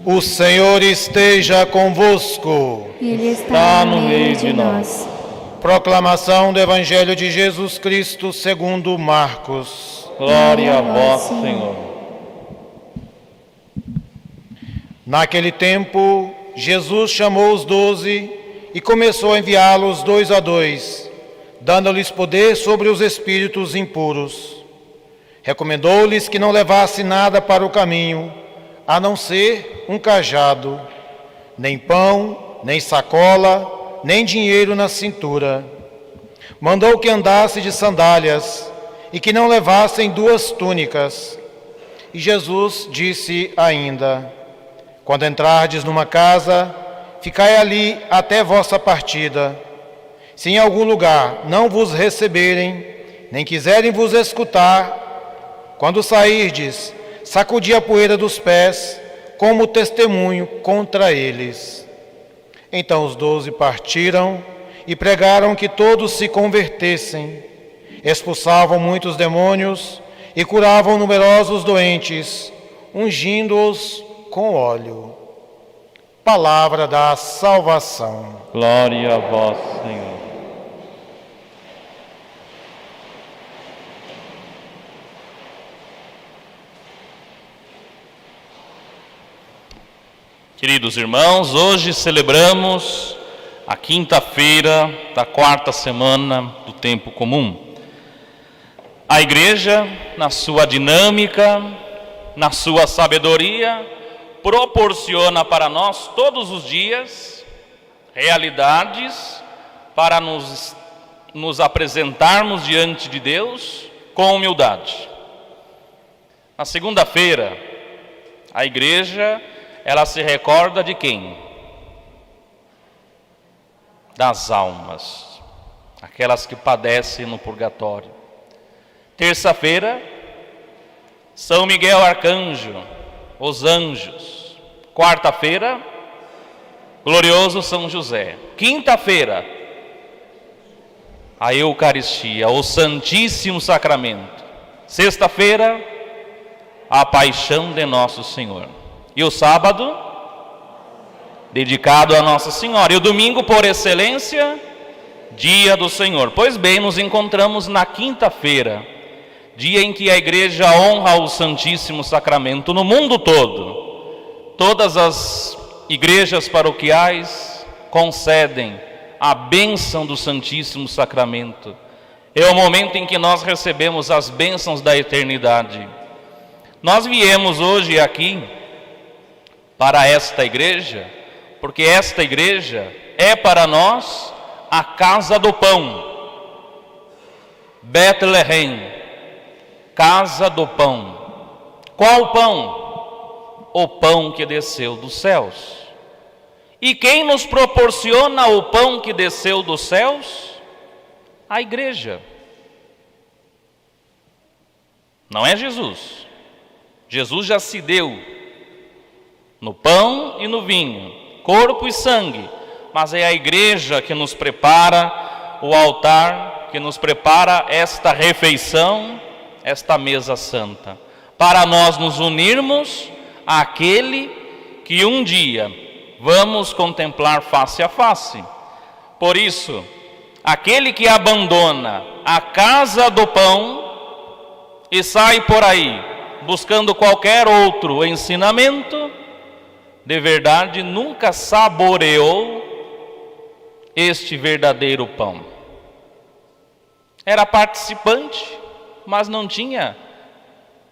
O Senhor esteja convosco. Ele está no meio de nós. Proclamação do Evangelho de Jesus Cristo segundo Marcos. Glória a vós, Senhor. Naquele tempo, Jesus chamou os 12 e começou a enviá-los 2 a 2, dando-lhes poder sobre os espíritos impuros. Recomendou-lhes que não levassem nada para o caminho, a não ser um cajado, nem pão, nem sacola, nem dinheiro na cintura. Mandou que andassem de sandálias e que não levassem 2 túnicas. E Jesus disse ainda: quando entrardes numa casa, ficai ali até vossa partida. Se em algum lugar não vos receberem, nem quiserem vos escutar, quando sairdes, sacudi a poeira dos pés, como testemunho contra eles. Então os 12 partiram e pregaram que todos se convertessem. Expulsavam muitos demônios e curavam numerosos doentes, ungindo-os com óleo. Palavra da salvação. Glória a vós, Senhor. Queridos irmãos, hoje celebramos a quinta-feira da 4ª semana do tempo comum. A Igreja, na sua dinâmica, na sua sabedoria, proporciona para nós todos os dias realidades para nos apresentarmos diante de Deus com humildade. Na segunda-feira, a Igreja, ela se recorda de quem? Das almas, aquelas que padecem no purgatório. Terça-feira, São Miguel Arcanjo, os anjos. Quarta-feira, glorioso São José. Quinta-feira, a Eucaristia, o Santíssimo Sacramento. Sexta-feira, a Paixão de Nosso Senhor. E o sábado, dedicado a Nossa Senhora. E o domingo, por excelência, dia do Senhor. Pois bem, nos encontramos na quinta-feira, dia em que a Igreja honra o Santíssimo Sacramento no mundo todo. Todas as igrejas paroquiais concedem a bênção do Santíssimo Sacramento. É o momento em que nós recebemos as bênçãos da eternidade. Nós viemos hoje aqui para esta igreja, porque esta igreja é para nós a casa do pão. Betlehem, casa do pão. Qual pão? O pão que desceu dos céus. E quem nos proporciona o pão que desceu dos céus? A igreja. Não é Jesus. Jesus já se deu no pão e no vinho, corpo e sangue, mas é a igreja que nos prepara o altar, que nos prepara esta refeição, esta mesa santa, para nós nos unirmos àquele que um dia vamos contemplar face a face. Por isso, aquele que abandona a casa do pão e sai por aí buscando qualquer outro ensinamento, de verdade nunca saboreou este verdadeiro pão. Era participante, mas não tinha,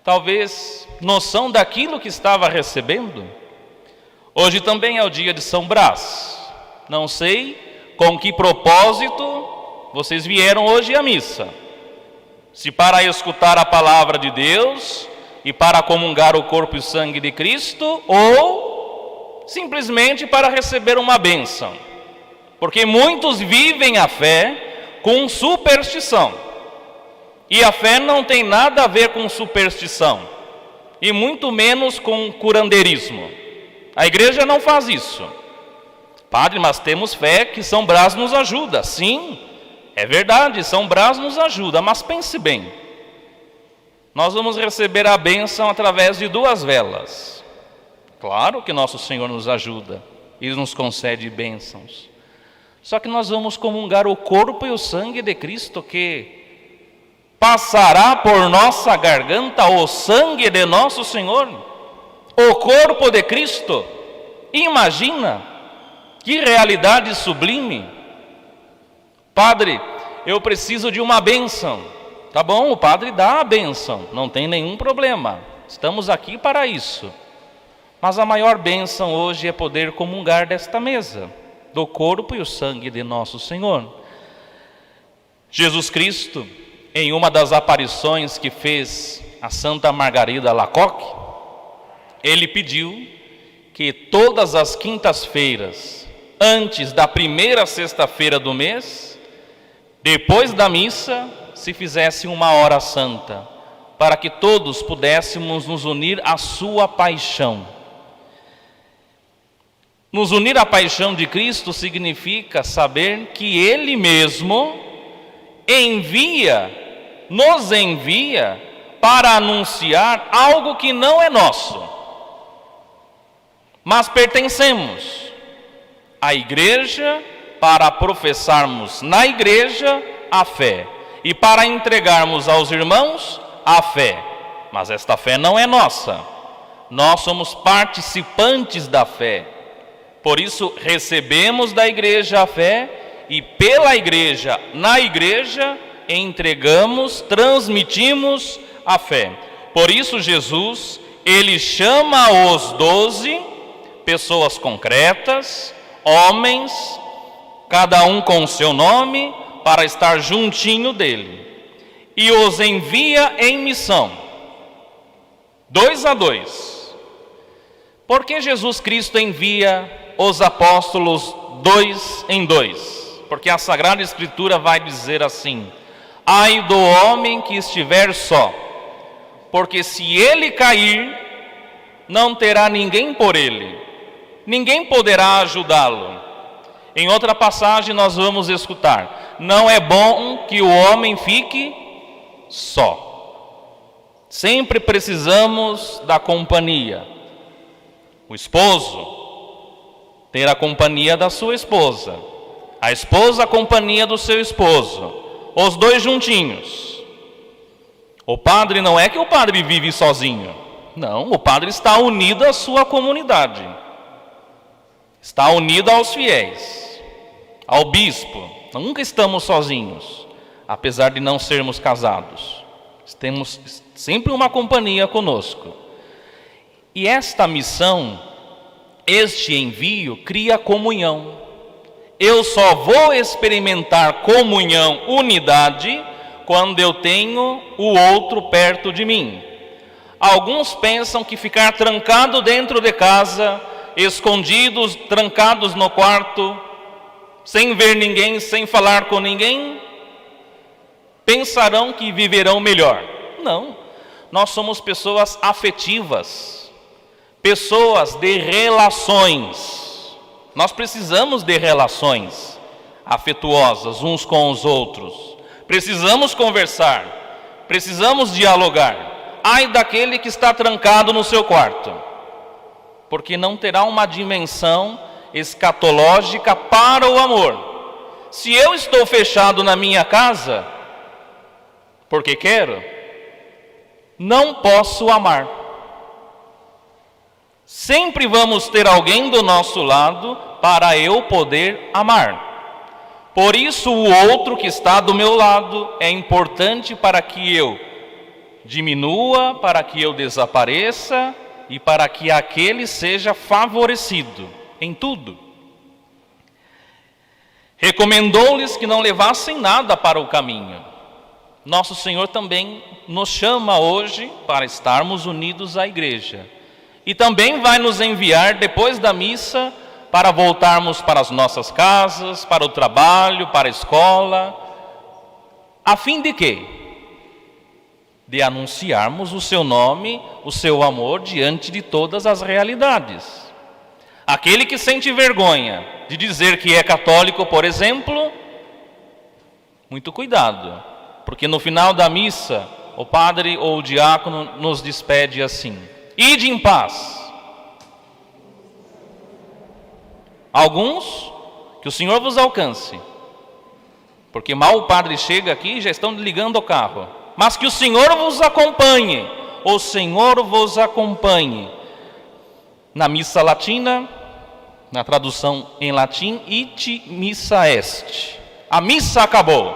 talvez, noção daquilo que estava recebendo. Hoje também é o dia de São Brás. Não sei com que propósito vocês vieram hoje à missa. Se para escutar a palavra de Deus e para comungar o corpo e sangue de Cristo, ou simplesmente para receber uma bênção. Porque muitos vivem a fé com superstição. E a fé não tem nada a ver com superstição, e muito menos com curandeirismo. A igreja não faz isso. Padre, mas temos fé que São Brás nos ajuda. Sim, é verdade, São Brás nos ajuda, mas pense bem. Nós vamos receber a bênção através de 2 velas. Claro que nosso Senhor nos ajuda e nos concede bênçãos. Só que nós vamos comungar o corpo e o sangue de Cristo, que passará por nossa garganta o sangue de nosso Senhor, o corpo de Cristo. Imagina que realidade sublime. Padre, eu preciso de uma bênção. Tá bom, o padre dá a bênção, não tem nenhum problema. Estamos aqui para isso. Mas a maior bênção hoje é poder comungar desta mesa, do corpo e o sangue de nosso Senhor. Jesus Cristo, em uma das aparições que fez a Santa Margarida Alacoque, ele pediu que todas as quintas-feiras, antes da primeira sexta-feira do mês, depois da missa, se fizesse uma hora santa, para que todos pudéssemos nos unir à sua paixão. Nos unir à paixão de Cristo significa saber que Ele mesmo nos envia para anunciar algo que não é nosso, mas pertencemos à igreja para professarmos na igreja a fé e para entregarmos aos irmãos a fé. Mas esta fé não é nossa, nós somos participantes da fé. Por isso recebemos da igreja a fé e pela igreja, na igreja, entregamos, transmitimos a fé. Por isso Jesus, ele chama os 12 pessoas concretas, homens, cada um com o seu nome, para estar juntinho dele. E os envia em missão, 2 a 2. Por que Jesus Cristo envia os apóstolos 2 em 2? Porque a Sagrada Escritura vai dizer assim: ai do homem que estiver só, porque se ele cair, não terá ninguém por ele, ninguém poderá ajudá-lo. Em outra passagem nós vamos escutar: não é bom que o homem fique só. Sempre precisamos da companhia. O esposo ter a companhia da sua esposa, a esposa a companhia do seu esposo, os dois juntinhos. O padre não é que o padre vive sozinho, não, o padre está unido à sua comunidade, está unido aos fiéis, ao bispo. Nunca estamos sozinhos, apesar de não sermos casados, temos sempre uma companhia conosco. E esta missão, este envio, cria comunhão. Eu só vou experimentar comunhão, unidade, quando eu tenho o outro perto de mim. Alguns pensam que ficar trancado dentro de casa, escondidos, trancados no quarto, sem ver ninguém, sem falar com ninguém, pensarão que viverão melhor. Não, nós somos pessoas afetivas, pessoas de relações. Nós precisamos de relações afetuosas uns com os outros. Precisamos conversar, precisamos dialogar. Ai daquele que está trancado no seu quarto, porque não terá uma dimensão escatológica para o amor. Se eu estou fechado na minha casa, porque quero, não posso amar. Sempre vamos ter alguém do nosso lado para eu poder amar. Por isso o outro que está do meu lado é importante para que eu diminua, para que eu desapareça e para que aquele seja favorecido em tudo. Recomendou-lhes que não levassem nada para o caminho. Nosso Senhor também nos chama hoje para estarmos unidos à igreja. E também vai nos enviar depois da missa para voltarmos para as nossas casas, para o trabalho, para a escola. A fim de quê? De anunciarmos o seu nome, o seu amor diante de todas as realidades. Aquele que sente vergonha de dizer que é católico, por exemplo, muito cuidado, porque no final da missa o padre ou o diácono nos despede assim: ide em paz, Alguns, que o Senhor vos alcance, porque mal o padre chega aqui e já estão ligando o carro. Mas que o Senhor vos acompanhe, o Senhor vos acompanhe. Na missa latina, na tradução em latim, ite missa est. A missa acabou,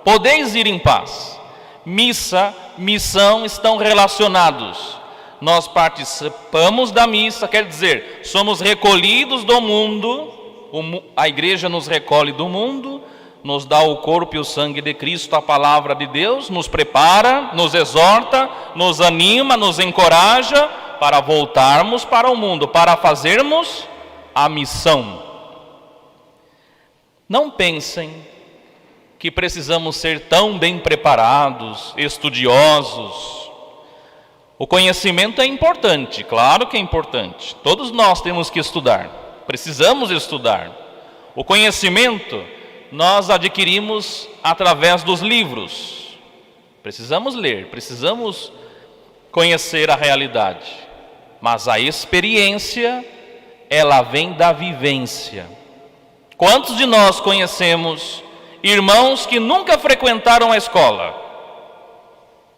podeis ir em paz. Missa, missão estão relacionados. Nós participamos da missa, quer dizer, somos recolhidos do mundo, a igreja nos recolhe do mundo, nos dá o corpo e o sangue de Cristo, a palavra de Deus, nos prepara, nos exorta, nos anima, nos encoraja para voltarmos para o mundo, para fazermos a missão. Não pensem que precisamos ser tão bem preparados, estudiosos. O conhecimento é importante, claro que é importante. Todos nós temos que estudar, precisamos estudar. O conhecimento nós adquirimos através dos livros. Precisamos ler, precisamos conhecer a realidade. Mas a experiência, ela vem da vivência. Quantos de nós conhecemos irmãos que nunca frequentaram a escola,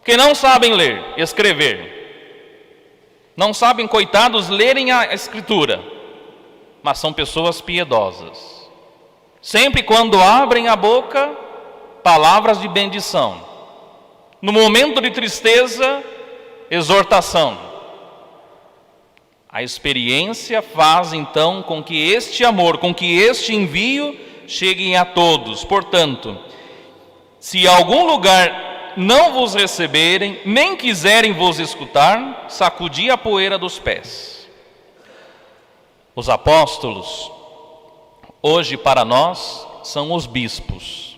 que não sabem ler, escrever, não sabem, coitados, lerem a escritura, mas são pessoas piedosas. Sempre quando abrem a boca, palavras de bendição. No momento de tristeza, exortação. A experiência faz então com que este amor, com que este envio cheguem a todos. Portanto, se algum lugar não vos receberem, nem quiserem vos escutar, sacudi a poeira dos pés. Os apóstolos, hoje para nós, são os bispos.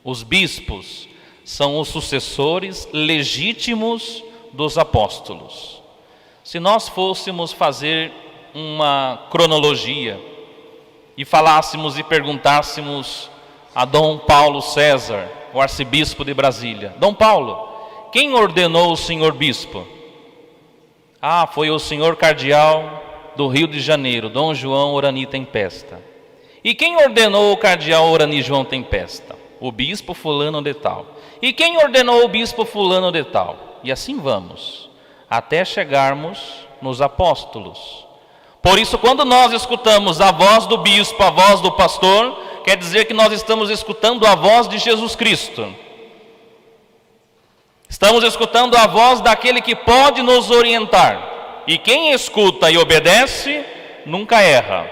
Os bispos são os sucessores legítimos dos apóstolos. Se nós fôssemos fazer uma cronologia e falássemos e perguntássemos a Dom Paulo César, o arcebispo de Brasília: Dom Paulo, quem ordenou o senhor bispo? Ah, foi o senhor cardeal do Rio de Janeiro, Dom João Orani Tempesta. E quem ordenou o cardeal Orani João Tempesta? O bispo fulano de tal. E quem ordenou o bispo fulano de tal? E assim vamos, até chegarmos nos apóstolos. Por isso, quando nós escutamos a voz do bispo, a voz do pastor, quer dizer que nós estamos escutando a voz de Jesus Cristo. Estamos escutando a voz daquele que pode nos orientar. E quem escuta e obedece, nunca erra.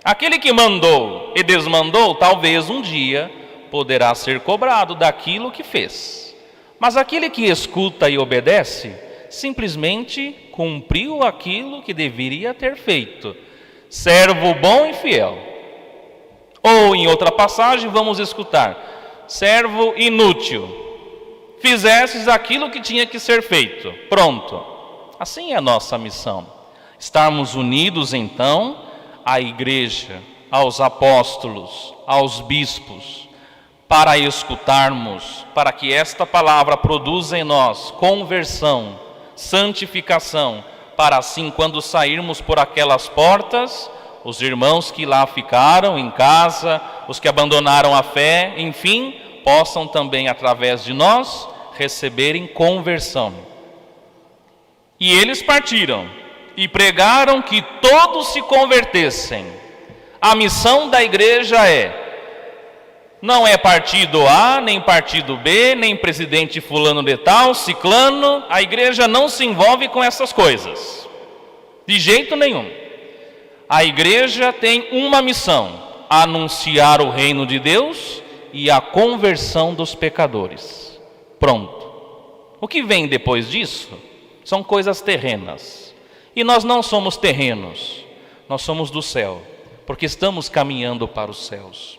Aquele que mandou e desmandou, talvez um dia poderá ser cobrado daquilo que fez. Mas aquele que escuta e obedece, simplesmente cumpriu aquilo que deveria ter feito. Servo bom e fiel. Ou em outra passagem vamos escutar: servo inútil, fizestes aquilo que tinha que ser feito. Pronto. Assim é a nossa missão. Estarmos unidos então à igreja, aos apóstolos, aos bispos, para escutarmos, para que esta palavra produza em nós conversão, santificação, para assim, quando sairmos por aquelas portas, os irmãos que lá ficaram em casa, os que abandonaram a fé, enfim, possam também, através de nós, receberem conversão. E eles partiram e pregaram que todos se convertessem. A missão da igreja não é partido A, nem partido B, nem presidente fulano de tal, ciclano. A igreja não se envolve com essas coisas, de jeito nenhum. A igreja tem uma missão: anunciar o reino de Deus e a conversão dos pecadores. Pronto. O que vem depois disso são coisas terrenas. E nós não somos terrenos, nós somos do céu, porque estamos caminhando para os céus.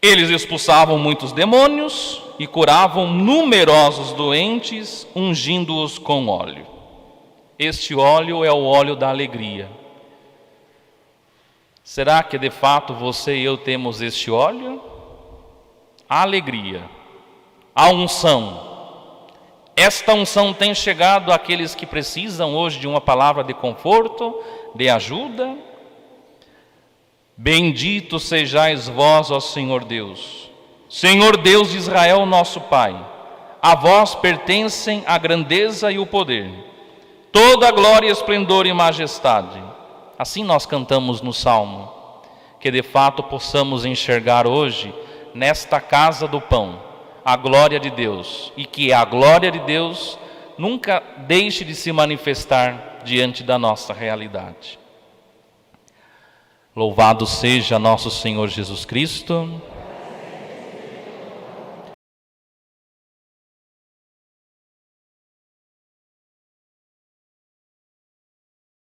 Eles expulsavam muitos demônios e curavam numerosos doentes, ungindo-os com óleo. Este óleo é o óleo da alegria. Será que de fato você e eu temos este óleo? A alegria, a unção. Esta unção tem chegado àqueles que precisam hoje de uma palavra de conforto, de ajuda, Bendito sejais vós, ó Senhor Deus, Senhor Deus de Israel, nosso Pai. A vós pertencem a grandeza e o poder, toda a glória, esplendor e majestade. Assim nós cantamos no Salmo. Que de fato possamos enxergar hoje, nesta casa do pão, a glória de Deus, e que a glória de Deus nunca deixe de se manifestar diante da nossa realidade. Louvado seja nosso Senhor Jesus Cristo.